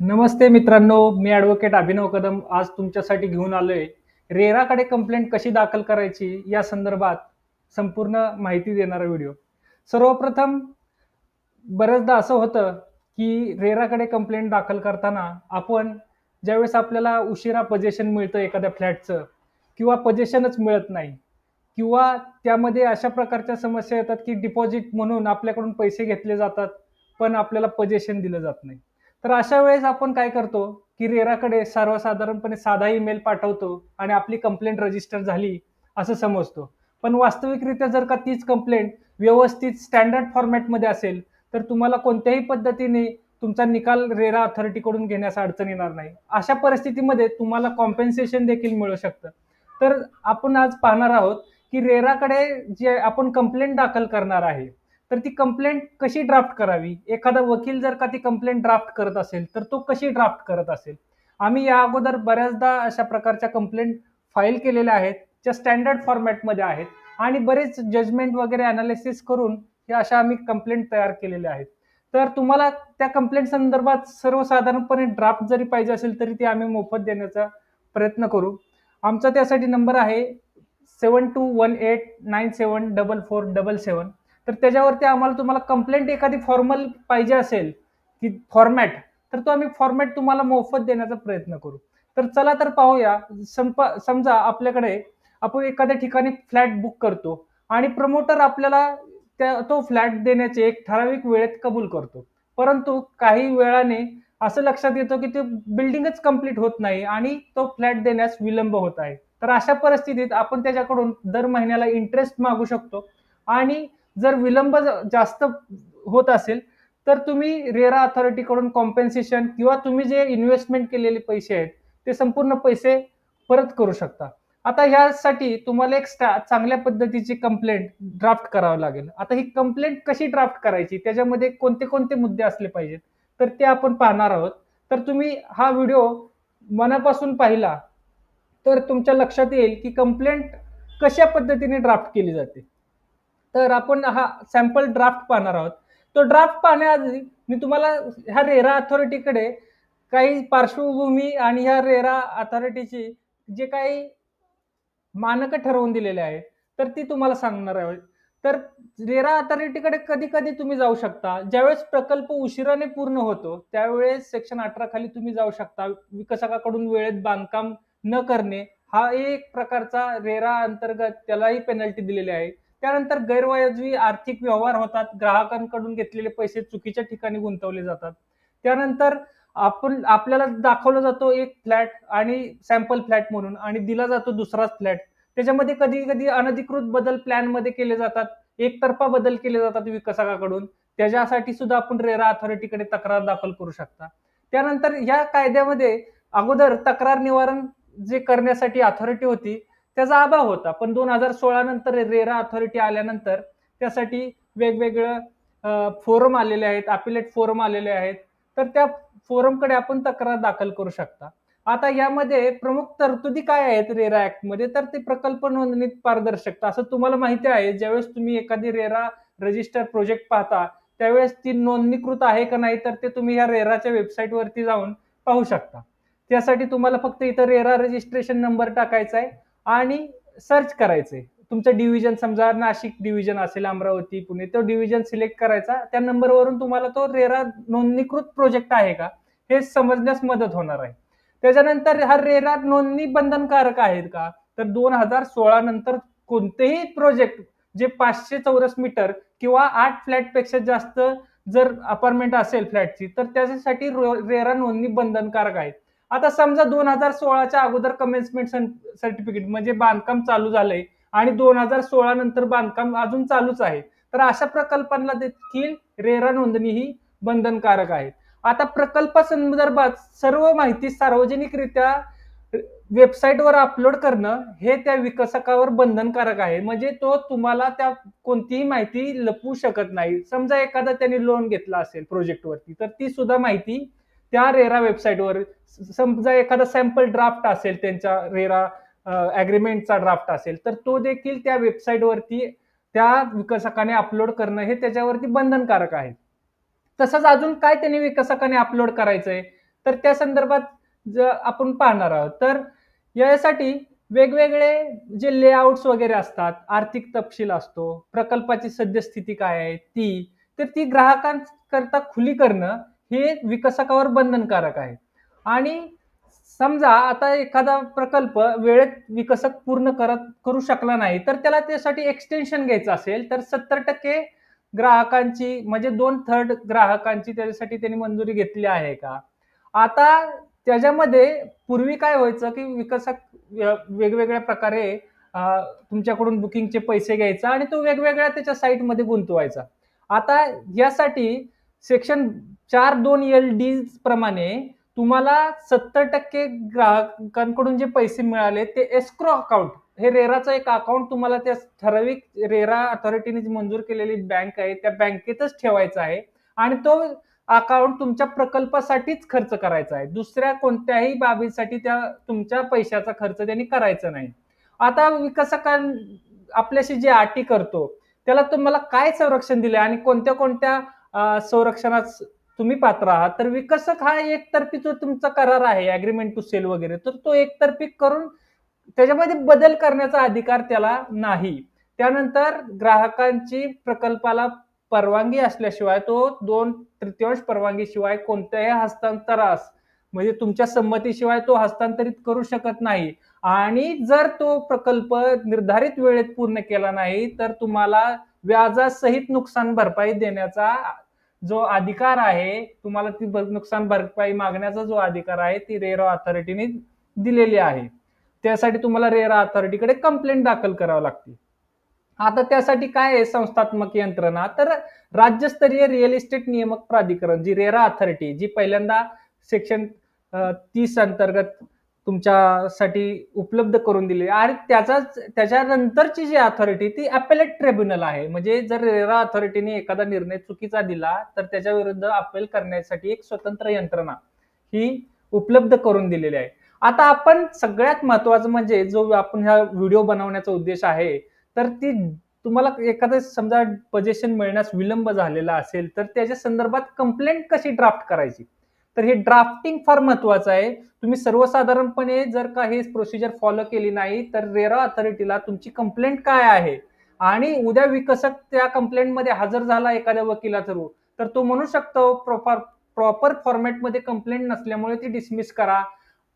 नमस्ते मित्रांनो, मी ॲडव्होकेट अभिनव कदम आज तुमच्यासाठी घेऊन आलोय. रेराकडे कंप्लेंट कशी दाखल करायची या संदर्भात संपूर्ण माहिती देणारा व्हिडिओ. सर्वप्रथम बऱ्याचदा असं होतं, की रेराकडे कंप्लेंट दाखल करताना आपण ज्यावेळेस आपल्याला उशिरा पोझिशन मिळतं एखाद्या फ्लॅटचं किंवा पोझिशनच मिळत नाही किंवा त्यामध्ये अशा प्रकारच्या समस्या येतात, की डिपॉझिट म्हणून आपल्याकडून पैसे घेतले जातात, पण आपल्याला पोझिशन दिलं जात नाही. तर अशा वेळेस आपण काय करतो, की रेराकडे सर्वसाधारणपणे साधा ईमेल पाठवतो आणि आपली कंप्लेंट रजिस्टर झाली असं समजतो. पण वास्तविकरित्या जर का तीच कंप्लेंट व्यवस्थित स्टँडर्ड फॉर्मॅटमध्ये असेल, तर तुम्हाला कोणत्याही पद्धतीने तुमचा निकाल रेरा अथॉरिटीकडून घेण्यास अडचण येणार नाही. अशा परिस्थितीमध्ये तुम्हाला कॉम्पेन्सेशन देखील मिळू शकतं. तर आपण आज पाहणार आहोत, की रेराकडे जे आपण कंप्लेंट दाखल करणार आहे, तर ती कंप्लेंट कशी ड्राफ्ट करावी? एखादा वकील जर का ती कंप्लेंट ड्राफ्ट करत असेल, तर तो कशी ड्राफ्ट करत असेल? आम्ही या अगोदर बऱ्याचदा अशा प्रकारच्या कंप्लेंट फाईल केलेल्या आहेत, ज्या स्टँडर्ड फॉर्मॅटमध्ये आहेत आणि बरेच जजमेंट वगैरे एनालिसिस करून या अशा आम्ही कंप्लेंट तयार केलेल्या आहेत. तर तुम्हाला त्या कंप्लेंट संदर्भात सर्वसाधारणपणे ड्राफ्ट जरी पाहिजे असेल, तरी ती आम्ही मोफत देण्याचा प्रयत्न करू. आमचा त्यासाठी नंबर आहे 7218974477. तर त्याच्यावरती आम्हाला तुम्हाला कंप्लेंट एखादी फॉर्मल पाहिजे असेल, की फॉर्मॅट, तर तो आम्ही फॉर्मॅट तुम्हाला मोफत देण्याचा प्रयत्न करू. तर चला तर पाहूया. समजा आपल्याकडे आपण एखाद्या ठिकाणी फ्लॅट बुक करतो आणि प्रमोटर आपल्याला तो फ्लॅट देण्याचे एक ठराविक वेळेत कबूल करतो. परंतु काही वेळाने असं लक्षात येतं, की ते बिल्डिंगच कंप्लीट होत नाही आणि तो फ्लॅट देण्यास विलंब होत आहे. तर अशा परिस्थितीत आपण त्याच्याकडून दर महिन्याला इंटरेस्ट मागू शकतो आणि जर विलंब जास्त होत असेल, तर तुम्ही रेरा अथॉरिटीकडून कॉम्पेन्सेशन किंवा तुम्ही जे इन्व्हेस्टमेंट केलेले पैसे आहेत, ते संपूर्ण पैसे परत करू शकता. आता ह्यासाठी तुम्हाला एक चांगल्या पद्धतीची कंप्लेंट ड्राफ्ट करावं लागेल. आता ही कंप्लेंट कशी ड्राफ्ट करायची? त्याच्यामध्ये कोणते-कोणते मुद्दे असले पाहिजेत? तर ते आपण पाहणार आहोत. तर तुम्ही हा व्हिडिओ मनापासून पाहिला, तर तुमच्या लक्षात येईल, की कंप्लेंट कशा पद्धतीने ड्राफ्ट केली जाते. तर आपण हा सॅम्पल ड्राफ्ट पाहणार आहोत. तो ड्राफ्ट पाहण्याआधी मी तुम्हाला ह्या रेरा अथॉरिटीकडे काही पार्श्वभूमी आणि ह्या रेरा अथॉरिटीची जे काही मानकं ठरवून दिलेले आहेत, तर ती तुम्हाला सांगणार आहे. तर रेरा अथॉरिटीकडे कधी-कधी तुम्ही जाऊ शकता. ज्यावेळेस प्रकल्प उशिराने पूर्ण होतो, त्यावेळेस सेक्शन 18 खाली तुम्ही जाऊ शकता. विकसकाकडून वेळेत बांधकाम न करणे, हा एक प्रकारचा रेरा अंतर्गत त्यालाही पेनल्टी दिलेली आहे. त्यानंतर गैरवाजवी आर्थिक व्यवहार होतात. ग्राहकांकडून घेतलेले पैसे चुकीच्या ठिकाणी गुंतवले जातात. त्यानंतर आपल्याला दाखवला जातो एक फ्लॅट आणि सॅम्पल फ्लॅट म्हणून आणि दिला जातो दुसराच फ्लॅट. त्याच्यामध्ये कधी-कधी अनधिकृत बदल प्लॅनमध्ये केले जातात. एकतर्फा बदल केले जातात विकसकाकडून. त्याच्यासाठी सुद्धा आपण रेरा अथॉरिटीकडे तक्रार दाखल करू शकता. त्यानंतर या कायद्यामध्ये अगोदर तक्रार निवारण जे करण्यासाठी अथॉरिटी होती, त्याचा अभाव होता. पण 2016 नंतर रेरा अथॉरिटी आल्यानंतर त्यासाठी वेगवेगळं फोरम आलेले आहेत, अपीलेट फोरम आलेले आहेत. तर त्या फोरमकडे आपण तक्रार दाखल करू शकता. आता यामध्ये प्रमुख तरतुदी काय आहेत रेरा ॲक्टमध्ये, तर ते प्रकल्प नोंदणीत पारदर्शकता. असं तुम्हाला माहिती आहे, ज्यावेळेस तुम्ही एखादी रेरा रजिस्टर प्रोजेक्ट पाहता, त्यावेळेस ती नोंदणीकृत आहे का नाही, तर ते तुम्ही या रेराच्या वेबसाईटवरती जाऊन पाहू शकता. त्यासाठी तुम्हाला फक्त इथं रेरा रजिस्ट्रेशन नंबर टाकायचा आहे आणि सर्च करायचंय. तुमचं डिव्हिजन समजा नाशिक डिव्हिजन असेल, अमरावती, पुणे, तो डिव्हिजन सिलेक्ट करायचा. त्या नंबरवरून तुम्हाला तो रेरा नोंदणीकृत प्रोजेक्ट आहे का, हे समजण्यास मदत होणार आहे. त्याच्यानंतर हा रेरा नोंदणी बंधनकारक आहेत का, तर 2016 नंतर कोणतेही प्रोजेक्ट जे 500 चौरस मीटर किंवा 8 फ्लॅटपेक्षा जास्त जर अपार्टमेंट असेल फ्लॅटची, तर त्याच्यासाठी रेरा नोंदणी बंधनकारक आहे. आता समजा 2016च्या अगोदर कमेन्समेंट सर्टिफिकेट म्हणजे बांधकाम चालू झालंय आणि 2016 नंतर बांधकाम अजून चालूच आहे. तर अशा प्रकल्पांना देखील रेरा नोंदणी ही बंधनकारक आहे. आता प्रकल्पासंदर्भात सर्व माहिती सार्वजनिकरित्या वेबसाईटवर अपलोड करणं हे त्या विकसकावर बंधनकारक आहे. म्हणजे तो तुम्हाला त्या कोणतीही माहिती लपवू शकत नाही. समजा एखादा त्यांनी लोन घेतला असेल प्रोजेक्टवरती, तर ती सुद्धा माहिती त्या रेरा वेबसाईटवर समजा एखादा सॅम्पल ड्राफ्ट असेल त्यांच्या रेरा अग्रीमेंटचा ड्राफ्ट असेल, तर तो देखील त्या वेबसाईटवरती त्या विकसकाने अपलोड करणं हे त्याच्यावरती बंधनकारक आहे. तसंच अजून काय त्यांनी विकसकाने अपलोड करायचंय, तर त्या संदर्भात आपण पाहणार आहोत. तर यासाठी वेगवेगळे जे लेआउट्स वगैरे असतात, आर्थिक तपशील असतो, प्रकल्पाची सद्यस्थिती काय आहे तर ती ग्राहकांकरता खुली करणं हे विकसकावर बंधनकारक आहे. आणि समजा आता एखादा प्रकल्प वेळेत विकसक पूर्ण करू शकला नाही, तर त्याला त्यासाठी एक्सटेन्शन घ्यायचं असेल, तर 70% ग्राहकांची म्हणजे 2/3 ग्राहकांची त्याच्यासाठी त्यांनी मंजुरी घेतली आहे का? आता त्याच्यामध्ये पूर्वी काय व्हायचं, की विकसक वेगवेगळ्या प्रकारे तुमच्याकडून बुकिंगचे पैसे घ्यायचा आणि तो वेगवेगळ्या त्याच्या साईटमध्ये गुंतवायचा. आता यासाठी सेक्शन 4(2) प्रमाणे तुम्हाला 70% ग्राहकांकडून जे पैसे मिळाले ते एस्क्रो अकाउंट, हे रेराचं एक अकाउंट तुम्हाला त्या ठराविक रेरा अथॉरिटीने मंजूर केलेली बँक आहे त्या बँकेतच ठेवायचा आहे आणि तो अकाउंट तुमच्या प्रकल्पासाठीच खर्च करायचा आहे. दुसऱ्या कोणत्याही बाबीसाठी त्या तुमच्या पैशाचा खर्च त्यांनी करायचा नाही. आता विकसकां आपल्याशी जे अटी करतो त्याला तुम्हाला काय संरक्षण दिले आणि कोणत्या कोणत्या संरक्षणास तुम्ही पात्र आहात. तर विकसक हा एकतर्फी जो तुमचा करार आहे अग्रीमेंट टू सेल वगैरे, तर तो एकतर्फी करून त्याच्यामध्ये बदल करण्याचा अधिकार त्याला नाही. त्यानंतर ग्राहकांची प्रकल्पाला परवानगी असल्याशिवाय तो 2/3 परवानगीशिवाय कोणत्याही हस्तांतरास म्हणजे तुमच्या संमतीशिवाय तो हस्तांतरित करू शकत नाही. आणि जर तो प्रकल्प निर्धारित वेळेत पूर्ण केला नाही तर तुम्हाला व्याजासहित नुकसान भरपाई देण्याचा जो अधिकार आहे, तुम्हाला ती नुकसान भरपाई मागण्याचा जो अधिकार आहे ती रेरा अथॉरिटीने दिलेली आहे. त्यासाठी तुम्हाला रेरा अथॉरिटीकडे कंप्लेंट दाखल करावी लागते. आता त्यासाठी काय आहे संस्थात्मक यंत्रणा, तर राज्यस्तरीय रिअल इस्टेट नियामक प्राधिकरण जी रेरा अथॉरिटी जी पहिल्यांदा सेक्शन 30 अंतर्गत तुमच्यासाठी उपलब्ध करून दिली आणि त्याच्यानंतरची जी अथॉरिटी ती अपेलेट ट्रिब्युनल आहे. म्हणजे जर रेरा अथॉरिटीने एखादा निर्णय चुकीचा दिला तर त्याच्या विरुद्ध अपील करण्यासाठी एक स्वतंत्र यंत्रणा ही उपलब्ध करून दिलेली आहे. आता आपण सगळ्यात महत्वाचं म्हणजे जो आपण ह्या व्हिडिओ बनवण्याचा उद्देश आहे, तर ती तुम्हाला एखादं समजा पोझिशन मिळण्यास विलंब झालेला असेल तर त्याच्या संदर्भात कंप्लेंट कशी ड्राफ्ट करायची, तर हे ड्राफ्टिंग फार महत्वाचं आहे. तुम्ही सर्वसाधारणपणे जर का हे प्रोसिजर फॉलो केली नाही तर रेरा अथॉरिटीला तुमची कंप्लेंट काय आहे आणि उद्या विकसक त्या कंप्लेंटमध्ये हजर झाला एखाद्या वकिला थ्रू, तर तो म्हणू शकतो प्रॉपर फॉर्मॅटमध्ये कंप्लेंट नसल्यामुळे ती डिसमिस करा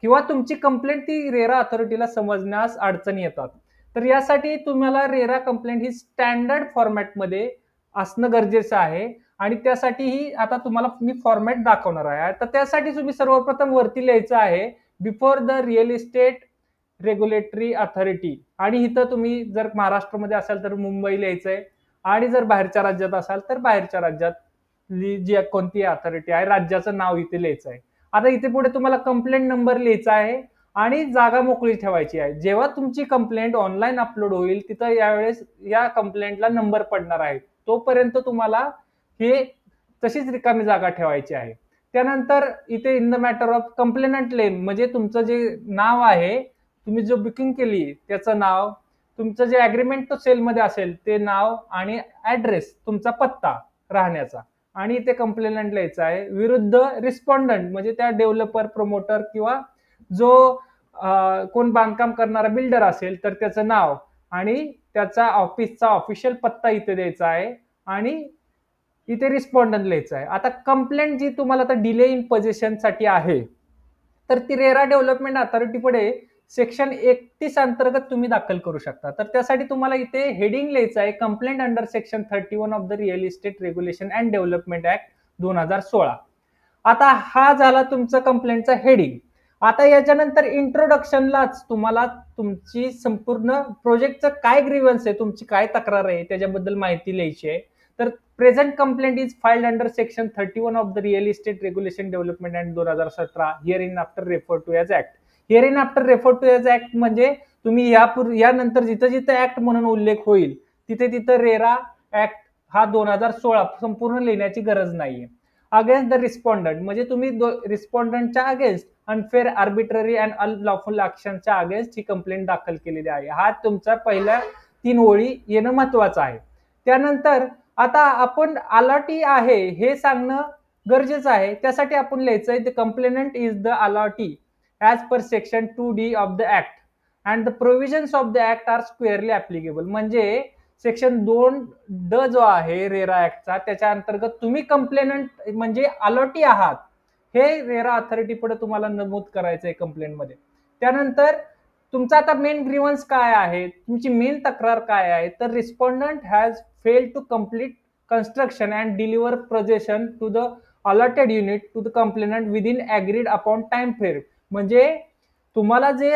किंवा तुमची कंप्लेंट ती रेरा अथॉरिटीला समजण्यास अडचणी येतात. तर यासाठी तुम्हाला रेरा कंप्लेंट ही स्टँडर्ड फॉर्मॅटमध्ये असणं गरजेचं आहे आणि त्यासाठीही आता तुम्हाला मी फॉर्मॅट दाखवणार आहे. तर त्यासाठी तुम्ही सर्वप्रथम वरती लिहायचं आहे before the real estate regulatory authority आणि इथं तुम्ही जर महाराष्ट्रामध्ये असाल तर मुंबई लिहायचंय आणि जर बाहेरच्या राज्यात असाल तर बाहेरच्या राज्यात जी कोणती अथॉरिटी आहे राज्याचं नाव इथे लिहायचं आहे. आता इथे पुढे तुम्हाला कंप्लेंट नंबर लिहायचा आहे आणि जागा मोकळी ठेवायची आहे. जेव्हा तुमची कंप्लेंट ऑनलाईन अपलोड होईल तिथं यावेळेस या कंप्लेंटला नंबर पडणार आहे. तोपर्यंत तुम्हाला हे तशीच रिकामी जागा ठेवायची आहे. त्यानंतर इथे in the matter of complainant name म्हणजे तुमचं जे नाव आहे, तुम्ही जो बुकिंग केली त्याचं नाव, तुमचं जे अग्रीमेंट टू सेल मध्ये असेल ते नाव आणि ऍड्रेस तुमचा पत्ता राहण्याचा आणि इथे कंप्लेनंट लिहायचा आहे. विरुद्ध रिस्पॉन्डंट म्हणजे त्या डेव्हलपर प्रमोटर किंवा जो कोण बांधकाम करणारा बिल्डर असेल तर त्याचं नाव आणि त्याचा ऑफिसचा ऑफिशियल पत्ता इथे द्यायचा आहे आणि इथे रिस्पॉन्डंट लिहायचं आहे. आता कंप्लेंट जी तुम्हाला आता डिले इन पोझिशन साठी आहे तर ती रेरा डेव्हलपमेंट अथॉरिटी पुढे सेक्शन 31 अंतर्गत तुम्ही दाखल करू शकता. तर त्यासाठी तुम्हाला इथे हेडिंग लिहायचं आहे complaint under section 31 of the real estate regulation and development act 2016. आता हा झाला तुमचा कंप्लेंटचा हेडिंग. आता याच्यानंतर इंट्रोडक्शनलाच तुम्हाला तुमची संपूर्ण प्रोजेक्टचं काय ग्रीव्हन्स आहे, तुमची काय तक्रार आहे त्याच्याबद्दल माहिती लिहायची आहे. तर present complaint is filed under section 31 of the real estate regulation development act 2017 hereinafter refer to as act. Hereinafter refer to as act म्हणजे तुम्ही यानंतर जिथं जिथं ऍक्ट म्हणून उल्लेख होईल तिथे तिथं रेरा ऍक्ट हा 2016 संपूर्ण लिहिण्याची गरज नाहीये. अगेन्स्ट द रिस्पॉन्डंट म्हणजे तुम्ही रिस्पॉन्डंटच्या against unfair arbitrary and unlawful ऍक्शनच्या अगेन्स्ट ही कंप्लेंट दाखल केलेली आहे. हा तुमचा पहिल्या 3 ओळी येणं महत्वाचं आहे. त्यानंतर आता आपण अलाटी आहे हे सांगणं गरजेचं आहे. त्यासाठी आपण लिहायचंय the complainant is the allottee as per section 2D of the act and the provisions of the act are squarely applicable. म्हणजे सेक्शन 2D जो आहे रेरा ऍक्टचा, त्याच्या अंतर्गत तुम्ही कंप्लेनंट म्हणजे अलॉटी आहात हे रेरा अथॉरिटी पुढे तुम्हाला नमूद करायचं आहे कंप्लेंटमध्ये. त्यानंतर तुमचा आता मेन ग्रीव्हन्स काय आहे, तुमची मेन तक्रार काय आहे, तर respondent has failed to complete construction and deliver possession to the allotted unit to the complainant within agreed upon time frame. म्हणजे तुम्हाला जे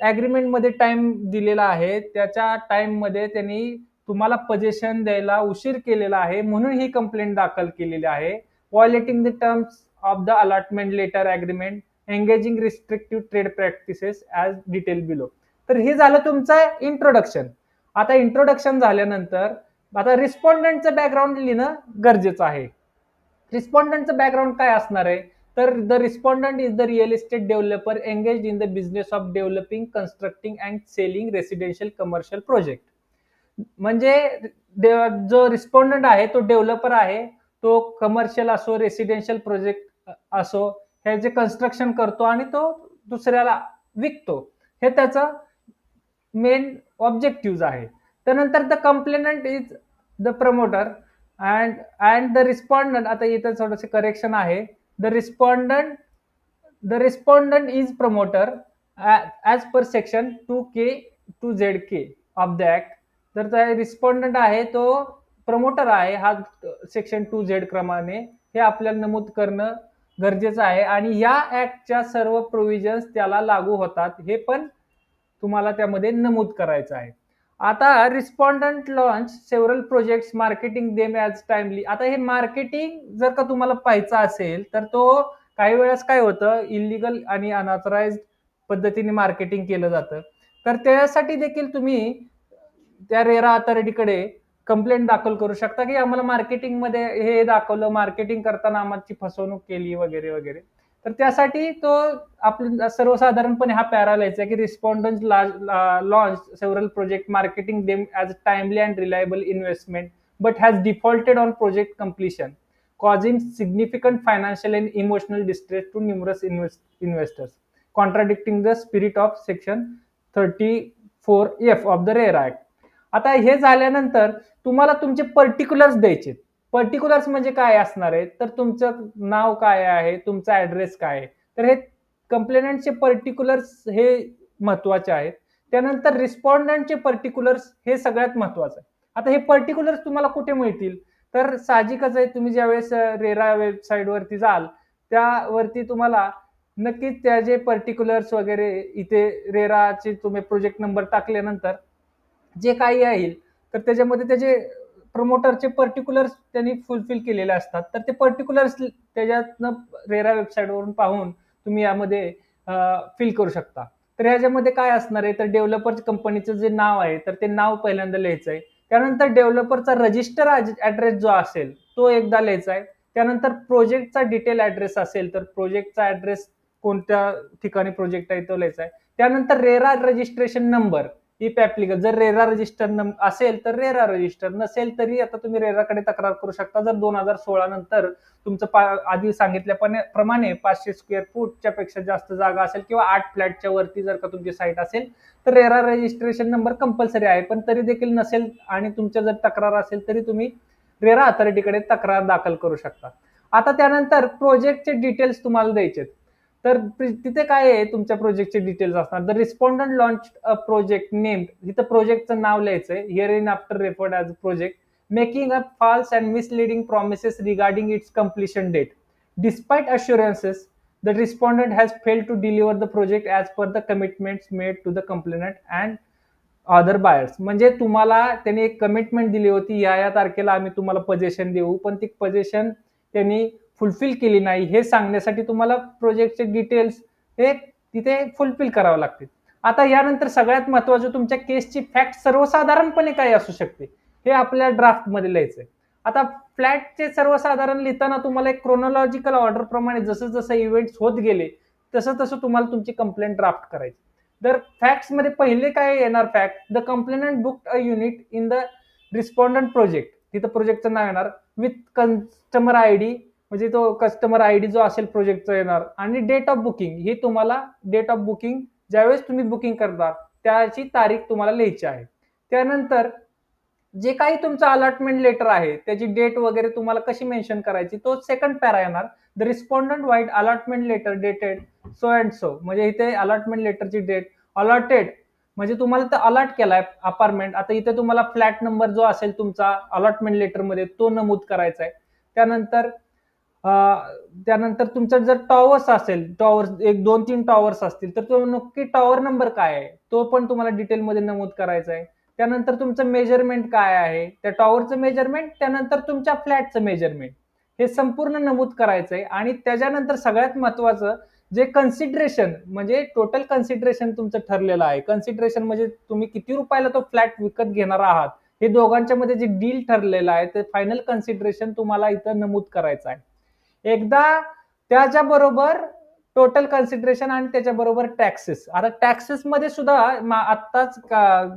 अग्रीमेंट मध्ये टाइम दिलेला आहे त्याच्या टाइम मध्ये त्यांनी तुम्हाला पोझिशन द्यायला उशीर केलेला आहे म्हणून ही कंप्लेंट दाखल केलेली आहे. Violating the terms of the allotment letter agreement, engaging restrictive trade practices as detail below. तर हे झालं तुमचं इंट्रोडक्शन. आता इंट्रोडक्शन झाल्यानंतर आता रिस्पॉन्डंटचं बॅकग्राऊंड लिहिणं गरजेचं आहे. रिस्पॉन्डंटचं बॅकग्राऊंड काय असणार आहे, तर the respondent is the real estate developer engage in the business of developing, constructing and selling residential commercial project. म्हणजे जो रिस्पॉन्डंट आहे तो डेव्हलपर आहे, तो कमर्शियल असो रेसिडेन्शियल प्रोजेक्ट असो ह्याचे कन्स्ट्रक्शन करतो आणि तो दुसऱ्याला विकतो, हे त्याचं मेन ऑब्जेक्टिव्ह आहे. त्यानंतर the complainant is the promoter and the respondent, आता इथं थोडंसं करेक्शन आहे, the respondent is promoter as per section 2K to ZK of the act. तर रिस्पॉन्डंट आहे तो प्रमोटर आहे हा सेक्शन 2Z क्रमाने, हे आपल्याला नमूद करणं गरजेचं आहे. आणि या ऍक्टच्या सर्व प्रोव्हिजन्स त्याला लागू होतात हे पण तुम्हाला त्यामध्ये नमूद करायचं आहे. आता respondent launch several projects marketing them as timely. आता हे मार्केटिंग जर का तुम्हाला पाहायचं असेल तर तो काही वेळेस काय होतं, इलिगल आणि अनऑथराइज्ड पद्धतीने मार्केटिंग केलं जातं. तर त्यासाठी देखील तुम्ही त्या रेरा अथॉरिटीकडे कंप्लेंट दाखल करू शकता की आम्हाला मार्केटिंगमध्ये हे दाखवलं, मार्केटिंग करताना आम्हाला फसवणूक केली वगैरे वगैरे. तर त्यासाठी तो आपलं सर्वसाधारणपणे हा पॅरा लिहायचा की respondent launch several project marketing them as timely and reliable investment but has defaulted on project completion causing significant financial and emotional distress to numerous investors contradicting the spirit of section 34F of the RERA act. आता हे झाल्यानंतर तुम्हाला तुमचे particulars द्यायचे. Particulars म्हणजे काय असणार आहे, तर तुमचं नाव काय आहे, तुमचा ऍड्रेस काय आहे, तर हे कंप्लेनंटचे पर्टिक्युलर्स हे महत्वाचे आहेत. त्यानंतर रिस्पॉन्डंटचे पर्टिक्युलर्स हे सगळ्यात महत्वाचं आहे. आता हे पर्टिक्युलर्स तुम्हाला कुठे मिळतील, तर साहजिकच आहे तुम्ही ज्यावेळेस रेरा वेबसाईट वरती जाल त्यावरती तुम्हाला नक्कीच त्याचे पर्टिक्युलर्स वगैरे इथे रेराचे तुम्ही प्रोजेक्ट नंबर टाकल्यानंतर जे काही येईल तर त्याच्यामध्ये त्याचे प्रमोटरचे पर्टिक्युलर्स त्यांनी फुलफिल केलेले असतात. तर ते पर्टिक्युलर्स त्याच्यातनं रेरा वेबसाईटवरून पाहून तुम्ही यामध्ये फिल करू शकता. तर ह्याच्यामध्ये काय असणार आहे, तर डेव्हलपर कंपनीचं जे नाव आहे तर ते नाव पहिल्यांदा लिहायचं आहे. त्यानंतर डेव्हलपरचा रजिस्टर ऍड्रेस जो असेल तो एकदा लिहायचा आहे. त्यानंतर प्रोजेक्टचा डिटेल ऍड्रेस असेल तर प्रोजेक्टचा ऍड्रेस कोणत्या ठिकाणी प्रोजेक्ट आहे तो लिहायचा आहे. त्यानंतर RERA registration number if applicable, जर रेरा रजिस्टर असेल तर रेरा रजिस्टर, नसेल तरी आता तुम्ही रेराकडे तक्रार करू शकता. जर 2016 नंतर तुमचं आधी सांगितल्याप्रमाणे 500 स्क्वेअर फूटच्या पेक्षा जास्त जागा असेल किंवा 8 फ्लॅटच्या वरती जर का तुमची साईट असेल तर रेरा रजिस्ट्रेशन नंबर कंपल्सरी आहे. पण तरी देखील नसेल आणि तुमच्या जर तक्रार असेल तरी तुम्ही रेरा अथॉरिटीकडे तक्रार दाखल करू शकता. आता त्यानंतर प्रोजेक्टचे डिटेल्स तुम्हाला द्यायचे. तर तिथे काय आहे तुमच्या प्रोजेक्टचे डिटेल्स असणार. The respondent launch a project named, तिथं प्रोजेक्टचं नाव लिहायचंय. Hereinafter referred as project making a false and misleading promises regarding its completion date despite assurances the respondent has failed to deliver the project as per the commitments made to the complainant and other buyers. म्हणजे तुम्हाला त्यांनी एक commitment दिली होती या तारखेला आम्ही तुम्हाला पोझिशन देऊ, पण ती पोझिशन त्यांनी फुलफिल केली नाही हे सांगण्यासाठी तुम्हाला प्रोजेक्टचे डिटेल्स हे तिथे फुलफिल करावं लागतील. आता यानंतर सगळ्यात महत्वाचं तुमच्या केसची फॅक्ट सर्वसाधारणपणे काय असू शकते हे आपल्या ड्राफ्ट मध्ये लिहायचंय. आता फ्लॅटचे सर्वसाधारण लिहिताना तुम्हाला एक क्रोनॉलॉजिकल ऑर्डर प्रमाणे जसं जसं इव्हेंट्स होत गेले तसं तसं तुम्हाला तुमची कंप्लेंट ड्राफ्ट करायची. तर फॅक्ट्स मध्ये पहिले काय येणार, fact the complainant booked a unit in the respondent project, तिथं प्रोजेक्टचं नाव येणार विथ कस्टमर ID म्हणजे तो कस्टमर आयडी जो असेल प्रोजेक्टचा येणार, आणि डेट ऑफ बुकिंग ही तुम्हाला डेट ऑफ बुकिंग ज्यावेळेस तुम्ही बुकिंग करणार त्याची तारीख तुम्हाला लिहायची आहे. त्यानंतर जे काही तुमचं अलॉटमेंट लेटर आहे त्याची डेट वगैरे तुम्हाला कशी मेन्शन करायची तो सेकंड पॅरा येणार. The respondent vide allotment letter dated so and so, म्हणजे इथे अलॉटमेंट लेटरची डेट, अलॉटेड म्हणजे तुम्हाला तर अलॉट केलाय अपार्टमेंट, आता इथे तुम्हाला फ्लॅट नंबर जो असेल तुमचा अलॉटमेंट लेटरमध्ये तो नमूद करायचा आहे. त्यानंतर त्यानंतर तुमचं जर टॉवर्स असेल, टॉवर्स 1, 2, 3 टॉवर्स असतील तर तो नक्की टॉवर नंबर काय आहे तो पण तुम्हाला डिटेलमध्ये नमूद करायचा आहे. त्यानंतर तुमचं मेजरमेंट काय आहे, त्या टॉवरचं मेजरमेंट, त्यानंतर तुमच्या फ्लॅटचं मेजरमेंट, हे संपूर्ण नमूद करायचं आहे. आणि त्याच्यानंतर सगळ्यात महत्वाचं जे कन्सिडरेशन, म्हणजे टोटल कन्सिडरेशन तुमचं ठरलेलं आहे. कन्सिडरेशन म्हणजे तुम्ही किती रुपयाला तो फ्लॅट विकत घेणार आहात हे दोघांच्या मध्ये जे डील ठरलेलं आहे ते फायनल कन्सिडरेशन तुम्हाला इथं नमूद करायचं आहे. एकदा त्याच्याबरोबर टोटल कन्सिडरेशन आणि त्याच्याबरोबर टॅक्सेस. आता टॅक्सेस मध्ये सुद्धा आत्ताच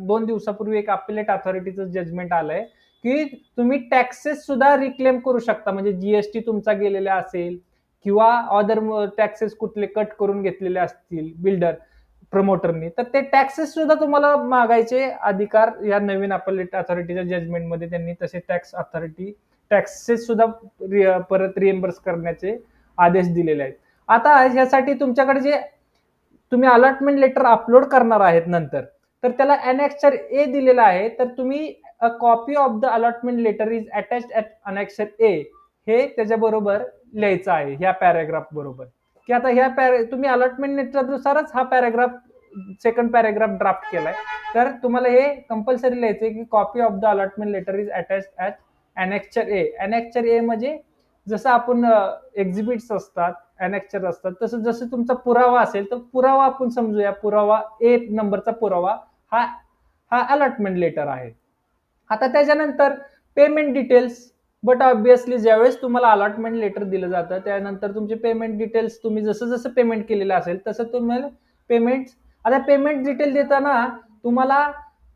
2 दिवसापूर्वी एक अपिलेट अथॉरिटीचं जजमेंट आलंय की तुम्ही टॅक्सेस सुद्धा रिक्लेम करू शकता, म्हणजे जीएसटी तुमचा गेलेला असेल किंवा अदर टॅक्सेस कुठले कट करून घेतलेले असतील बिल्डर प्रमोटरनी, तर ते टॅक्सेस सुद्धा तुम्हाला मागायचे अधिकार या नवीन अपिलेट अथॉरिटीच्या जजमेंटमध्ये त्यांनी तसे टॅक्सेस सुद्धा परत रिएम्बर्स करण्याचे आदेश दिलेले आहेत. आता ह्यासाठी तुमच्याकडे जे तुम्ही अलॉटमेंट लेटर अपलोड करणार आहेत नंतर, तर त्याला अनेक्चर ए दिलेला आहे, तर तुम्ही a copy of the allotment letter is attached at annexure A हे त्याच्याबरोबर लिहायचं आहे ह्या पॅराग्राफ बरोबर. की आता ह्या तुम्ही अलॉटमेंट लेटरनुसारच हा पॅराग्राफ सेकंड पॅराग्राफ ड्राफ्ट केलाय, तर तुम्हाला हे कंपल्सरी लिहायचंय की copy of the allotment letter is attached at annexure A. Annexure A म्हणजे जसं आपण एक्झिबिट्स असतात, अनेक्चर असतात, तसं जसं तुमचा पुरावा असेल तर पुरावा आपण समजूया, पुरावा ए नंबरचा पुरावा हा हा अलॉटमेंट लेटर आहे. आता त्याच्यानंतर पेमेंट डिटेल्स, बट ऑब्विसली ज्यावेळेस तुम्हाला अलॉटमेंट लेटर दिलं जातं त्यानंतर तुमचे पेमेंट डिटेल्स तुम्ही जसं जसं पेमेंट केलेलं असेल तसं तुम्हाला पेमेंट. आता पेमेंट डिटेल देताना तुम्हाला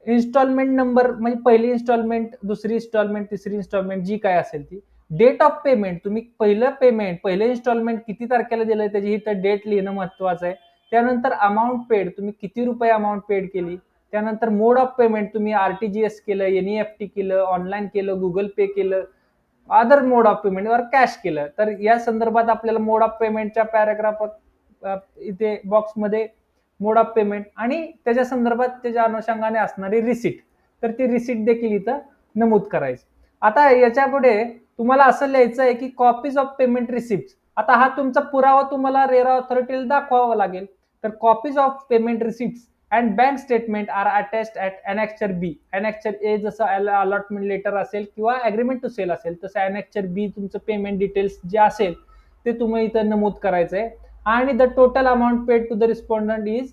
इन्स्टॉलमेंट नंबर म्हणजे पहिली इन्स्टॉलमेंट, दुसरी इन्स्टॉलमेंट, तिसरी इन्स्टॉलमेंट जी काय असेल ती, डेट ऑफ पेमेंट, तुम्ही पहिलं इन्स्टॉलमेंट किती तारखेला दिलंय त्याची इथं डेट लिहिणं महत्वाचं आहे. त्यानंतर अमाऊंट पेड, तुम्ही किती रुपये अमाऊंट पेड केली. त्यानंतर मोड ऑफ पेमेंट, तुम्ही आरटीजीएस केलं, एनईएफटी केलं, ऑनलाईन केलं, गुगल पे केलं, अदर मोड ऑफ पेमेंट वर कॅश केलं. तर या संदर्भात आपल्याला मोड ऑफ पेमेंटच्या पॅराग्राफात इथे बॉक्समध्ये मोड ऑफ पेमेंट आणि त्याच्या संदर्भात त्याच्या अनुषंगाने असणारी रिसिट, तर ती रिसिट देखील इथं नमूद करायची. आता याच्या पुढे तुम्हाला असं लिहायचं आहे की कॉपीज ऑफ पेमेंट रिसिप्ट. आता हा तुमचा पुरावा तुम्हाला रेरा ऑथॉरिटीला दाखवावा लागेल. तर copies of payment receipt and bank statement are attached at annexure B. Annexure A जसं अलॉटमेंट लेटर असेल किंवा अग्रीमेंट टू सेल असेल तसं अनेक्चर बी तुमचं पेमेंट डिटेल्स जे असेल ते तुम्ही इथं नमूद करायचं आहे. आणि the total amount paid to the respondent is,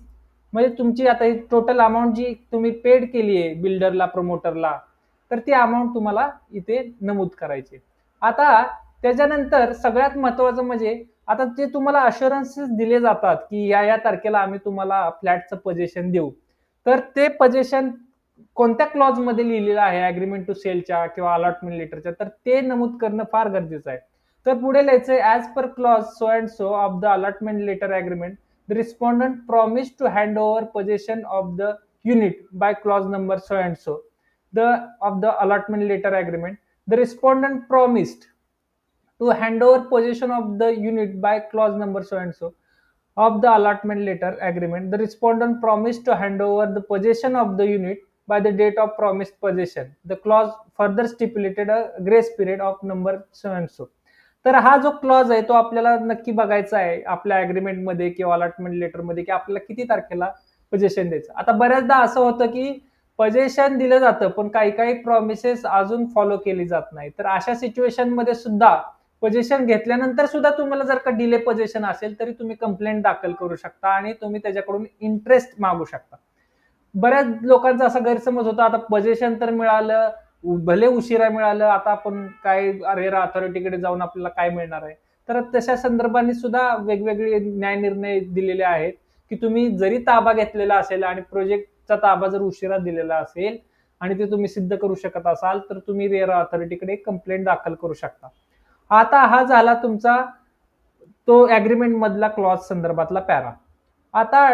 म्हणजे तुमची आता ही टोटल अमाऊंट जी तुम्ही पेड केली आहे बिल्डरला, प्रमोटरला, तर ती अमाऊंट तुम्हाला इथे नमूद करायची. आता त्याच्यानंतर सगळ्यात महत्वाचं म्हणजे आता जे तुम्हाला अश्युरन्सेस दिले जातात की या तारखेला आम्ही तुम्हाला फ्लॅटचं पोझिशन देऊ, तर ते पोझिशन कोणत्या क्लॉज मध्ये लिहिलेलं आहे अग्रीमेंट टू सेलच्या किंवा अलॉटमेंट लेटरच्या, तर ते नमूद करणं फार गरजेचं आहे. तर पुढे लिहायचंय as per clause so and so of the allotment letter agreement the respondent promise to hand over possession of the unit by clause number so and so of the allotment letter agreement. The respondent promised to hand over possession of the unit by clause number so and so of the allotment letter agreement. The respondent promised to hand over the possession of the unit by the date of promised possession. The clause further stipulated a grace period of number so and so. तर हा जो clause आहे तो आपल्याला नक्की बघायचा आहे आपल्या अग्रीमेंट मध्ये किंवा अलॉटमेंट लेटर मध्ये की आपल्याला किती तारखेला पोझिशन द्यायचं. आता बऱ्याचदा असं होतं की पोझिशन दिलं जातं पण काही काही प्रॉमिसेस अजून फॉलो केली जात नाही. तर अशा सिच्युएशन मध्ये सुद्धा पोझिशन घेतल्यानंतर सुद्धा तुम्हाला जर का डिले पोझिशन असेल तरी तुम्ही कंप्लेंट दाखल करू शकता आणि तुम्ही त्याच्याकडून इंटरेस्ट मागू शकता. बऱ्याच लोकांचा असा गैरसमज होता आता पोझिशन तर मिळालं, भले उशिरा मिळालं, आता आपण काय रेरा अथॉरिटीकडे जाऊन आपल्याला काय मिळणार आहे. तर तशा संदर्भाने सुद्धा वेगवेगळे न्याय निर्णय दिलेले आहेत की तुम्ही जरी ताबा घेतलेला असेल आणि प्रोजेक्टचा ताबा जर उशिरा दिलेला असेल आणि ते तुम्ही सिद्ध करू शकत असाल तर तुम्ही रेरा अथॉरिटीकडे कंप्लेंट दाखल करू शकता. आता हा झाला तुमचा तो ऍग्रीमेंट मधला क्लॉज संदर्भातला पॅरा. आता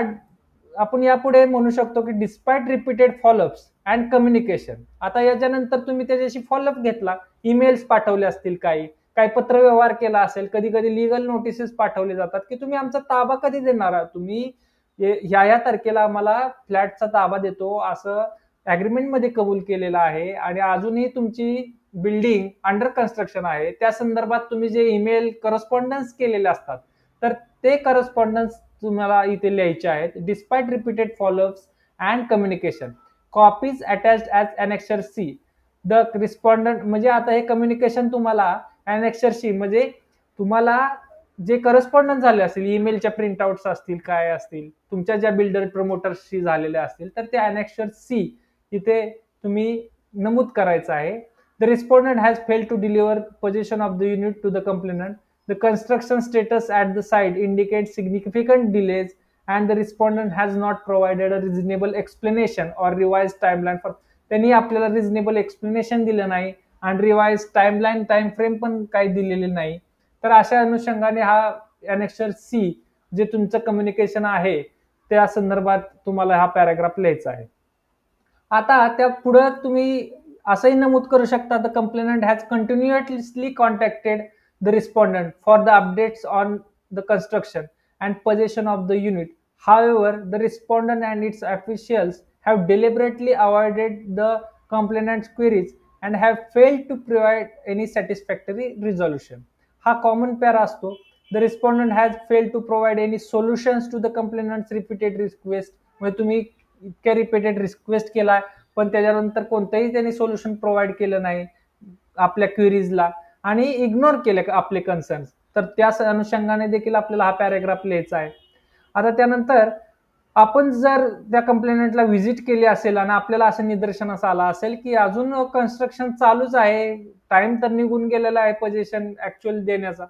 आपण यापुढे म्हणू शकतो की despite repeated follow-ups and communication. आता याच्यानंतर तुम्ही त्याच्याशी फॉलोअप घेतला, ईमेल्स पाठवले असतील, काही पत्रव्यवहार केला असेल, कधी कधी लिगल नोटिसेस पाठवले जातात की तुम्ही आमचा ताबा कधी देणार आहात, तुम्ही ह्या तारखेला आम्हाला फ्लॅटचा ताबा देतो असं अग्रीमेंट मध्ये कबूल केलेलं आहे आणि अजूनही तुमची बिल्डिंग अंडर कन्स्ट्रक्शन आहे, त्या संदर्भात तुम्ही जे ईमेल करस्पॉन्डन्स केलेले असतात तर ते करस्पॉन्डन्स तुम्हाला इथे लिहायचे आहेत. Despite repeated follow-ups and communication, copies attached as annexure see the respondent. म्हणजे आता हे कम्युनिकेशन तुम्हाला अनेक्सर सी म्हणजे तुम्हाला जे करस्पॉन्डन्स झाले असतील, ईमेलच्या प्रिंटआउट्स असतील, काय असतील तुमच्या ज्या बिल्डर प्रमोटर्सशी झालेले असतील, तर ते अनेक्सर सी इथे तुम्ही नमूद करायचं आहे. The respondent has failed to deliver possession of the unit to the complainant. The construction status at the site indicates significant delays and the respondent has not provided a reasonable explanation or revised timeline for. त्यांनी आपल्याला reasonable explanation दिलं नाही आणि revise timeline time frame पण काही दिलेले नाही. तर अशा अनुषंगाने हा अनेक्सर सी जे तुमचं कम्युनिकेशन आहे त्या संदर्भात तुम्हाला हा पॅराग्राफ लिहायचा आहे. आता त्या पुढे तुम्ही असंही नमूद करू शकता, the complainant has continuously contacted the respondent for the updates on the construction and possession of the unit. However, the respondent and its officials have deliberately avoided the complainant's queries and have failed to provide any satisfactory resolution. हा common para असतो. The respondent has failed to provide any solutions to the complainant's repeated request. म्हणजे तुम्ही इतक्या repeated request केला पण त्याच्यानंतर कोणतंही त्यांनी सोल्युशन प्रोव्हाइड केलं नाही आपल्या क्वेरीजला आणि इग्नोर केले आपले कन्सर्न्स. तर त्या अनुषंगाने देखील आपल्याला हा पॅराग्राफ लिहायचा आहे. आता त्यानंतर आपण जर त्या कंप्लेनंटला व्हिजिट केली असेल आणि आपल्याला असं निदर्शनास आलं असेल की अजून कन्स्ट्रक्शन चालूच आहे, टाइम तर निघून गेलेला आहे पोझिशन ऍक्च्युअल देण्याचा,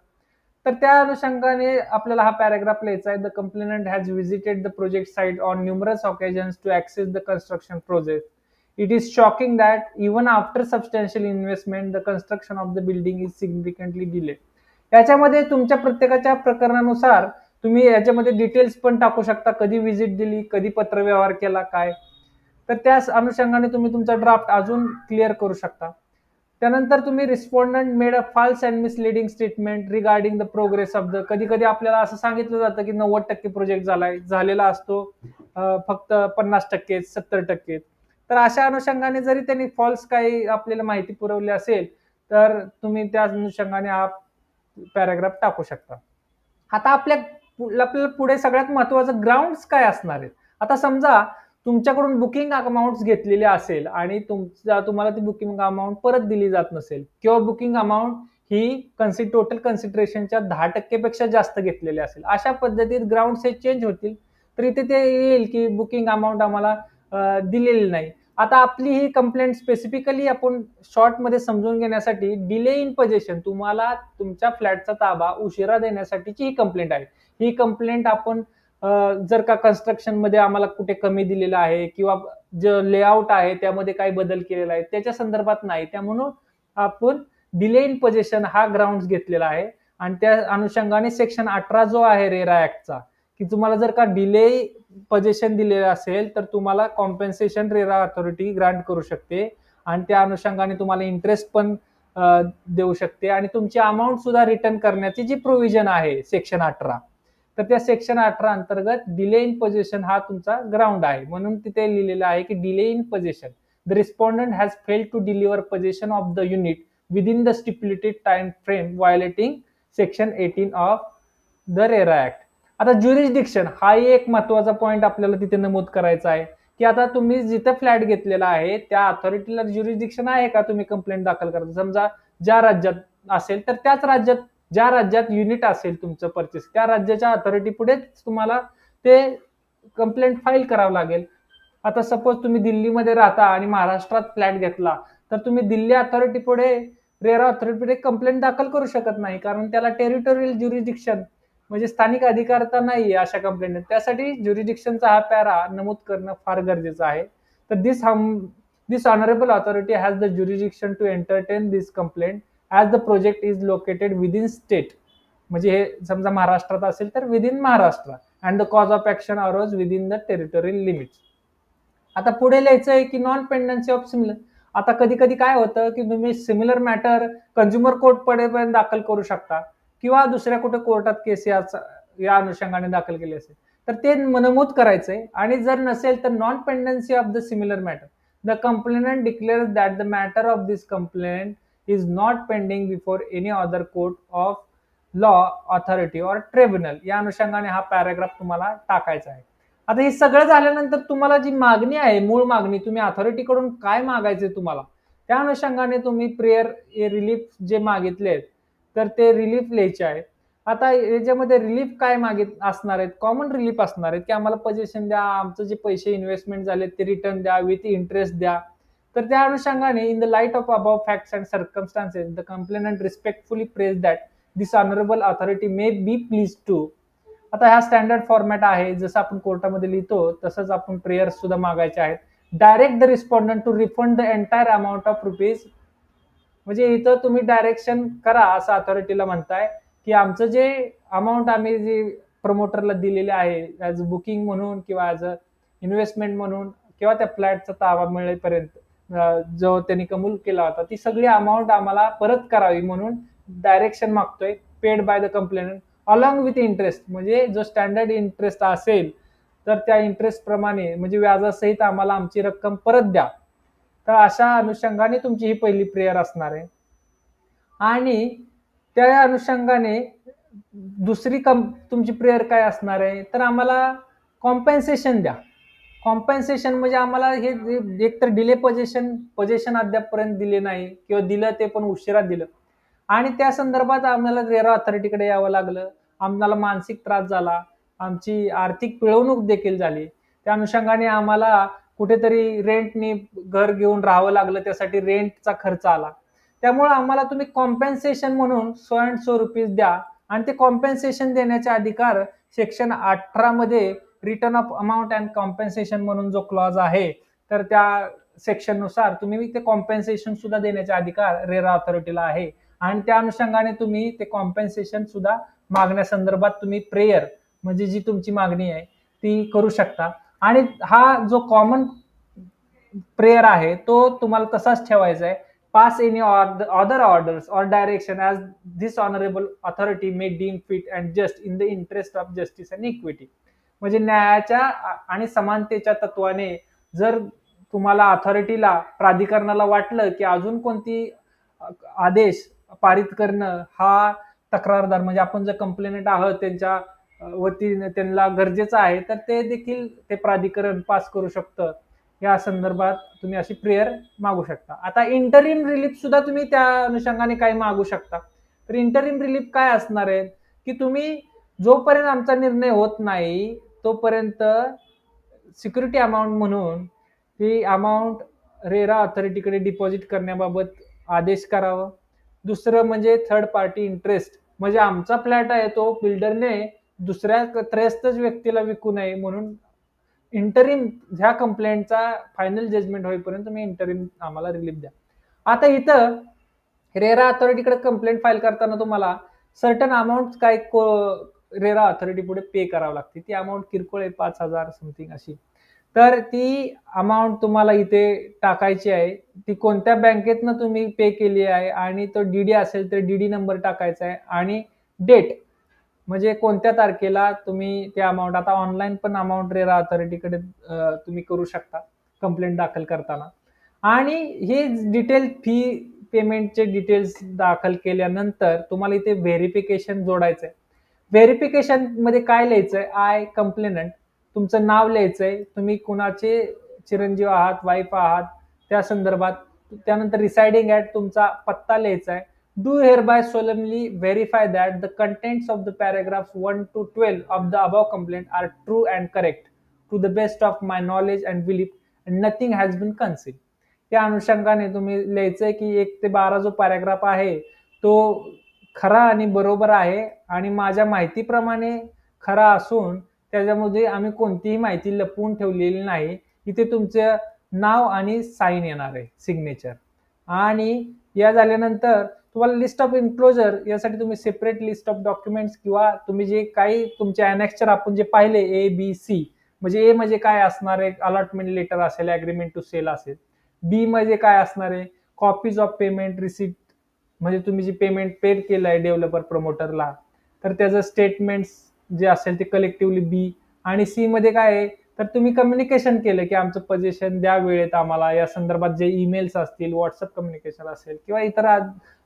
तर त्या अनुषंगाने आपल्याला हा पॅराग्राफ लिहायचा आहे. The complainant has visited the project site on numerous occasions to access the construction project. It is shocking that even after substantial investment, the construction of the building is significantly delayed. याच्यामध्ये तुमच्या प्रत्येकाच्या प्रकरणानुसार तुम्ही याच्यामध्ये details पण टाकू शकता, कधी visit दिली, कधी पत्रव्यवहार केला, काय. तर त्या अनुषंगाने तुम्ही तुमचा ड्राफ्ट अजून क्लिअर करू शकता. त्यानंतर तुम्ही respondent made a false and misleading statement regarding the progress of the. कधी कधी आपल्याला असं सांगितलं जातं की 90% प्रोजेक्ट झालेला असतो, फक्त 50%, 70%. तर अशा अनुषंगाने जरी त्यांनी फॉल्स काही आपल्याला माहिती पुरवली असेल तर तुम्ही त्या अनुषंगाने हा पॅराग्राफ टाकू शकता. आता आपल्याला पुढे सगळ्यात महत्वाचं ग्राउंड्स काय असणार आहेत. आता समजा तुमच्याकडून बुकिंग अमाऊंट घेतलेली असेल आणि तुम्हाला ती बुकिंग अमाऊंट परत दिली जात नसेल किंवा बुकिंग अमाऊंट ही टोटल कन्सिडरेशनच्या 10% पेक्षा जास्त घेतलेली असेल, अशा पद्धतीत ग्राउंड्स हे चेंज होतील. तर इथे ते येईल की बुकिंग अमाऊंट आम्हाला दिलेली नाही. आता आपली ही कंप्लेंट स्पेसिफिकली आपण शॉर्ट मध्ये समजून घेण्यासाठी डिले इन पोझेशन, तुम्हाला तुमच्या फ्लॅटचा ताबा उशिरा देण्यासाठीची ही कंप्लेंट आहे. ही कंप्लेंट आपण जर का कन्स्ट्रक्शन मध्ये आम्हाला कुठे कमी दिलेलं आहे किंवा जे लेआउट आहे त्यामध्ये काही बदल केलेला आहे त्याच्या संदर्भात नाही. त्यामुळे आपण डिले इन पोझेशन हा ग्राउंड घेतलेला आहे आणि त्या अनुषंगाने सेक्शन 18 जो आहे रेरा ऍक्टचा, की तुम्हाला जर का डिले पोझिशन दिलेलं असेल तर तुम्हाला कॉम्पेन्सेशन रेरा अथॉरिटी ग्रांट करू शकते आणि त्या अनुषंगाने तुम्हाला इंटरेस्ट पण देऊ शकते आणि तुमची अमाऊंट सुद्धा रिटर्न करण्याची जी प्रोव्हिजन आहे सेक्शन 18, तर त्या सेक्शन 18 अंतर्गत डिले इन पोझिशन हा तुमचा ग्राउंड आहे. म्हणून तिथे लिहिलेलं आहे की delay in possession, the respondent has failed to deliver possession of the unit within the stipulated time frame violating section 18 of the RERA act. आता ज्युरिस्डिक्शन हा एक महत्वाचा पॉइंट आपल्याला तिथे नमूद करायचा आहे की आता तुम्ही जिथे फ्लॅट घेतलेला आहे त्या अथॉरिटीला ज्युरिस्डिक्शन आहे का तुम्ही कंप्लेंट दाखल करता. समजा ज्या राज्यात असेल तर त्याच राज्यात, ज्या राज्यात युनिट असेल तुमचं परचेस, त्या राज्याच्या अथॉरिटी पुढेच तुम्हाला ते कंप्लेंट फाईल करावं लागेल. आता सपोज तुम्ही दिल्लीमध्ये राहता आणि महाराष्ट्रात फ्लॅट घेतला तर तुम्ही दिल्ली अथॉरिटी पुढे, रेरा अथॉरिटी पुढे कंप्लेंट दाखल करू शकत नाही, कारण त्याला टेरिटोरियल ज्युरिस्डिक्शन म्हणजे स्थानिक अधिकारता नाहीये अशा कंप्लेंट. त्यासाठी ज्युरिस्डिक्शनचा हा पॅरा नमूद करणं फार गरजेचं आहे. तर this honourable authority has the jurisdiction to entertain this complaint as the project is located within state, म्हणजे हे समजा महाराष्ट्रात असेल तर within Maharashtra, and the cause of action arose within the territorial limits. आता पुढे लिहायचं आहे की नॉन पेंडन्सी ऑफ सिमिलर. आता कधी कधी काय होतं की तुम्ही सिमिलर मॅटर कंझ्युमर कोर्ट पर्यंत दाखल करू शकता किंवा दुसऱ्या कुठे कोर्टात केस या अनुषंगाने दाखल केली असेल तर ते नमूद करायचंय. आणि जर नसेल तर non pendency of the similar matter, the complainant डिक्लेअर्स that the matter of this complaint is not pending before any other court of law authority और ट्रिब्युनल. या अनुषंगाने हा पॅराग्राफ तुम्हाला टाकायचा आहे. आता हे सगळं झाल्यानंतर तुम्हाला जी मागणी आहे, मूळ मागणी, तुम्ही अथॉरिटीकडून काय मागायचे तुम्हाला, त्या अनुषंगाने तुम्ही प्रेयर रिलीफ जे मागितले आहेत तर ते रिलीफ लिहायचे आहेत. आता याच्यामध्ये रिलीफ काय असणार आहेत, कॉमन रिलीफ असणार आहेत की आम्हाला पोझिशन द्या, आमचं जे पैसे इन्व्हेस्टमेंट झाले ते रिटर्न द्या, विथ इंटरेस्ट द्या. तर त्या अनुषंगाने in the light of above facts and circumstances the complainant respectfully prays that this honourable authority may be please to. आता हा स्टँडर्ड फॉर्मॅट आहे, जसं आपण कोर्टामध्ये लिहितो तसंच आपण प्रेयर सुद्धा मागायचे आहेत. Direct the respondent to refund the entire amount of rupees, म्हणजे इथं तुम्ही डायरेक्शन करा असं अथॉरिटीला म्हणताय की आमचं जे अमाऊंट आम्ही जे प्रमोटरला दिलेले आहे ऍज बुकिंग म्हणून किंवा ऍज अ इन्व्हेस्टमेंट म्हणून किंवा त्या फ्लॅटचा ताबा मिळेपर्यंत जो त्यांनी कबूल केला होता ती सगळी अमाऊंट आम्हाला परत करावी म्हणून डायरेक्शन मागतोय. Paid by the complainant along with interest, म्हणजे जो स्टँडर्ड इंटरेस्ट असेल तर त्या इंटरेस्ट प्रमाणे म्हणजे व्याजासहित आम्हाला आमची रक्कम परत द्या. तर अशा अनुषंगाने तुमची ही पहिली प्रेयर असणार आहे. आणि त्या अनुषंगाने दुसरी तुमची प्रेयर काय असणार आहे तर आम्हाला कॉम्पेन्सेशन द्या. कॉम्पेन्सेशन म्हणजे आम्हाला हे एक तर डिले पोझिशन अद्यापपर्यंत दिले नाही किंवा दिलं ते पण उशिरा दिलं आणि त्या संदर्भात आम्हाला रेरा अथॉरिटीकडे यावं लागलं, आम्हाला मानसिक त्रास झाला, आमची आर्थिक पिळवणूक देखील झाली. त्या अनुषंगाने आम्हाला कुठेतरी रेंटनी घर घेऊन राहावं लागलं, त्यासाठी रेंटचा खर्च आला. त्यामुळे आम्हाला तुम्ही कॉम्पेन्सेशन म्हणून ₹100 द्या. आणि ते कॉम्पेन्सेशन देण्याचा अधिकार सेक्शन 18 मध्ये return of amount and compensation म्हणून जो क्लॉज आहे तर त्या सेक्शन नुसार तुम्ही ते कॉम्पेन्सेशन सुद्धा देण्याचा अधिकार रेरा अथॉरिटीला आहे. आणि त्या अनुषंगाने तुम्ही ते कॉम्पेन्सेशन सुद्धा मागण्यासंदर्भात तुम्ही प्रेयर म्हणजे जी तुमची मागणी आहे ती करू शकता. आणि हा जो कॉमन प्रेयर आहे तो तुम्हाला तसाच ठेवायचा आहे. Pass any other orders or direction as this honorable authority may deem fit and just in the interest of justice and equity. म्हणजे न्यायाच्या आणि समानतेच्या तत्वाने जर तुम्हाला अथॉरिटीला प्राधिकरणाला वाटलं की अजून कोणती आदेश पारित करणं हा तक्रारदार म्हणजे आपण जर कंप्लेनंट आहोत त्यांच्या वतीने त्यांना गरजेचं आहे तर ते देखील ते प्राधिकरण पास करू शकतं. या संदर्भात तुम्ही अशी प्रेयर मागू शकता. आता इंटरिम रिलीफ सुद्धा तुम्ही त्या अनुषंगाने काय मागू शकता. तर इंटरिम रिलीफ काय असणार आहे की तुम्ही जोपर्यंत आमचा निर्णय होत नाही तोपर्यंत सिक्युरिटी अमाऊंट म्हणून ती अमाऊंट रेरा अथॉरिटीकडे डिपॉझिट करण्याबाबत आदेश करावा. दुसरं म्हणजे थर्ड पार्टी इंटरेस्ट, म्हणजे आमचा फ्लॅट आहे तो बिल्डरने दुसऱ्या त्रयस्थ व्यक्तीला विकू नये म्हणून इंटरिम ह्या कंप्लेंटचा फायनल जजमेंट होईपर्यंत तुम्ही इंटरिम आम्हाला रिलीफ द्या. आता इथं रेरा अथॉरिटीकडे कंप्लेंट फाईल करताना तुम्हाला सर्टन अमाऊंट काय रेरा अथॉरिटी पुढे पे करावं लागते. ती अमाऊंट किरकोळ आहे 5,000 समथिंग अशी. तर ती अमाऊंट तुम्हाला इथे टाकायची आहे. ती कोणत्या बँकेतनं तुम्ही पे केली आहे आणि तो डीडी असेल तर डीडी नंबर टाकायचा आहे आणि डेट म्हणजे कोणत्या तारखेला तुम्ही ते अमाऊंट, आता ऑनलाईन पण अमाऊंट रेरा अथॉरिटीकडे तुम्ही करू शकता कंप्लेंट दाखल करताना. आणि हे डिटेल फी पेमेंटचे डिटेल्स दाखल केल्यानंतर तुम्हाला इथे व्हेरिफिकेशन जोडायचं आहे. व्हेरिफिकेशन मध्ये काय लिहायचंय, आय कंप्लेनंट, तुमचं नाव लिहायचंय, तुम्ही कुणाचे चिरंजीव आहात, वाईफ आहात त्या संदर्भात, त्यानंतर रिसाइडिंग ऍट तुमचा पत्ता लिहायचा आहे. Do hereby solemnly verify that the contents of the paragraphs 1 to 12 of the above complaint are true and correct to the best of my knowledge and belief and nothing has been concealed. त्या अनुषंगाने तुम्ही लिहायचंय की 1 ते 12 जो paragraph आहे तो खरा आणि बरोबर आहे आणि माझ्या माहितीप्रमाणे खरा असून त्याच्यामध्ये आम्ही कोणतीही माहिती लपवून ठेवलेली नाही. इथे तुमचं नाव आणि साइन येणार आहे, सिग्नेचर. आणि या झाल्यानंतर तुम्हाला लिस्ट ऑफ इन्क्लोजर यासाठी तुम्ही सेपरेट लिस्ट ऑफ डॉक्युमेंट्स किंवा तुम्ही जे काही तुमचे अनेक्स्चर आपण जे पाहिले ABC, म्हणजे ए म्हणजे काय असणार आहे, अलॉटमेंट लेटर असेल, अग्रीमेंट टू सेल असेल. बी म्हणजे काय असणार आहे, कॉपीज ऑफ पेमेंट रिसिप्ट, म्हणजे तुम्ही जे पेमेंट पेड केलं आहे डेव्हलपर प्रमोटरला तर त्याचं स्टेटमेंट्स जे असेल ते कलेक्टिव्हली बी. आणि सी मध्ये काय आहे, तर तुम्ही कम्युनिकेशन केलं की आमचं पोझिशन द्या वेळेत आम्हाला, या संदर्भात जे ईमेल्स असतील, व्हॉट्सअप कम्युनिकेशन असेल किंवा इतर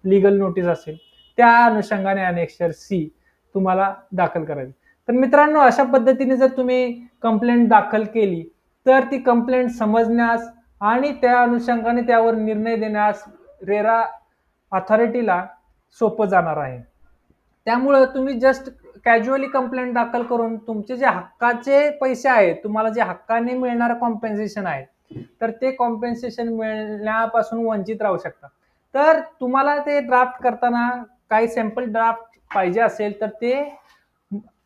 लीगल नोटीस असेल, त्या अनुषंगाने अनेक्स्चर सी तुम्हाला दाखल करायची. तर मित्रांनो, अशा पद्धतीने जर तुम्ही कंप्लेंट दाखल केली तर ती कंप्लेंट समजण्यास आणि त्या अनुषंगाने त्यावर निर्णय देण्यास रेरा अथॉरिटीला सोपं जाणार आहे. त्यामुळं तुम्ही जस्ट कॅज्युअली कंप्लेंट दाखल करून तुमचे जे हक्काचे पैसे आहेत, तुम्हाला जे हक्काने मिळणारं कॉम्पेन्सेशन आहे, तर ते कॉम्पेन्सेशन मिळण्यापासून वंचित राहू शकता. तर तुम्हाला ते ड्राफ्ट करताना काही सॅम्पल ड्राफ्ट पाहिजे असेल तर ते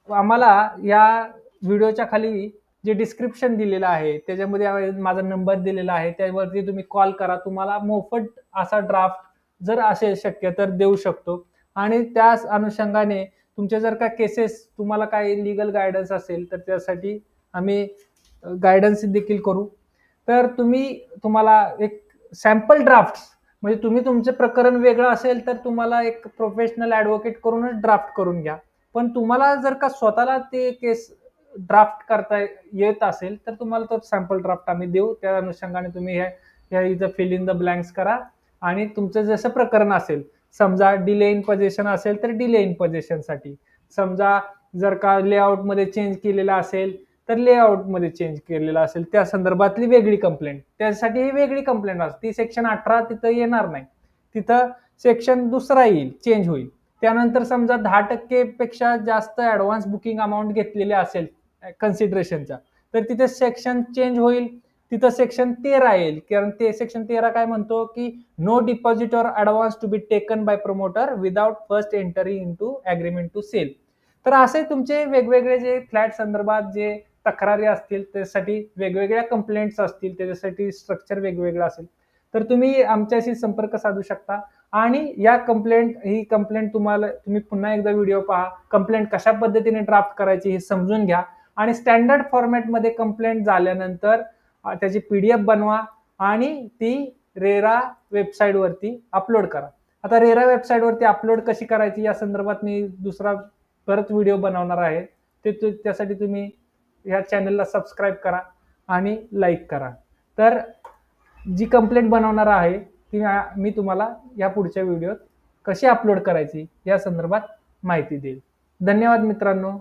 आम्हाला या व्हिडिओच्या खाली जे डिस्क्रिप्शन दिलेलं आहे त्याच्यामध्ये माझा नंबर दिलेला आहे, त्यावरती तुम्ही कॉल करा. तुम्हाला मोफत असा ड्राफ्ट जर असेल शक्य तर देऊ शकतो. आणि त्याच अनुषंगाने तुमचे जर का केसेस तुम्हाला काही लीगल गायडन्स असेल तर त्यासाठी आम्ही गायडन्स देखील करू. तर तुम्हाला एक सॅम्पल ड्राफ्ट, म्हणजे तुम्ही तुमचं प्रकरण वेगळं असेल तर तुम्हाला एक प्रोफेशनल ॲडव्होकेट करूनच ड्राफ्ट करून घ्या. पण तुम्हाला जर का स्वतःला ते केस ड्राफ्ट करता येत असेल तर तुम्हाला तो सॅम्पल ड्राफ्ट आम्ही देऊ. त्या अनुषंगाने तुम्ही ह्या इथं फिल इन द ब्लँक्स करा आणि तुमचं जसं प्रकरण असेल, समजा डिले इन पोझिशन असेल तर डिले इन पोझिशनसाठी, समजा जर का लेआउटमध्ये चेंज केलेला असेल तर लेआउटमध्ये चेंज केलेला असेल त्या संदर्भातली वेगळी कंप्लेंट, त्यासाठी ही वेगळी कंप्लेंट असते. ती सेक्शन 18 तिथं येणार नाही, तिथं सेक्शन दुसरा येईल, चेंज होईल. त्यानंतर समजा 10% पेक्षा जास्त ऍडव्हान्स बुकिंग अमाऊंट घेतलेली असेल कन्सिडरेशनच्या, तर तिथे सेक्शन चेंज होईल, तिथं सेक्शन 13 येईल. कारण ते सेक्शन 13 काय म्हणतो की no deposit or advance to be taken by promoter without first entering into agreement to sell. तर असे तुमचे वेगवेगळे जे फ्लॅट संदर्भात जे तक्रारी असतील त्यासाठी वेगवेगळ्या कंप्लेंट्स असतील, त्याच्यासाठी स्ट्रक्चर वेगवेगळं असेल, तर तुम्ही आमच्याशी संपर्क साधू शकता. आणि ही कंप्लेंट तुम्ही पुन्हा एकदा व्हिडिओ पहा, कंप्लेंट कशा पद्धतीने ड्राफ्ट करायची हे समजून घ्या आणि स्टँडर्ड फॉर्मॅटमध्ये कंप्लेंट झाल्यानंतर त्याची PDF बनवा आणि ती रेरा वेबसाईटवरती अपलोड करा. आता रेरा वेबसाईटवरती अपलोड कशी करायची या संदर्भात मी दुसरा परत व्हिडिओ बनवणार आहे. त्यासाठी तुम्ही या चॅनलला सबस्क्राईब करा आणि लाईक करा. तर जी कंप्लेंट बनवणार आहे ती मी तुम्हाला या पुढच्या व्हिडिओत कशी अपलोड करायची या संदर्भात माहिती देईल. धन्यवाद मित्रांनो.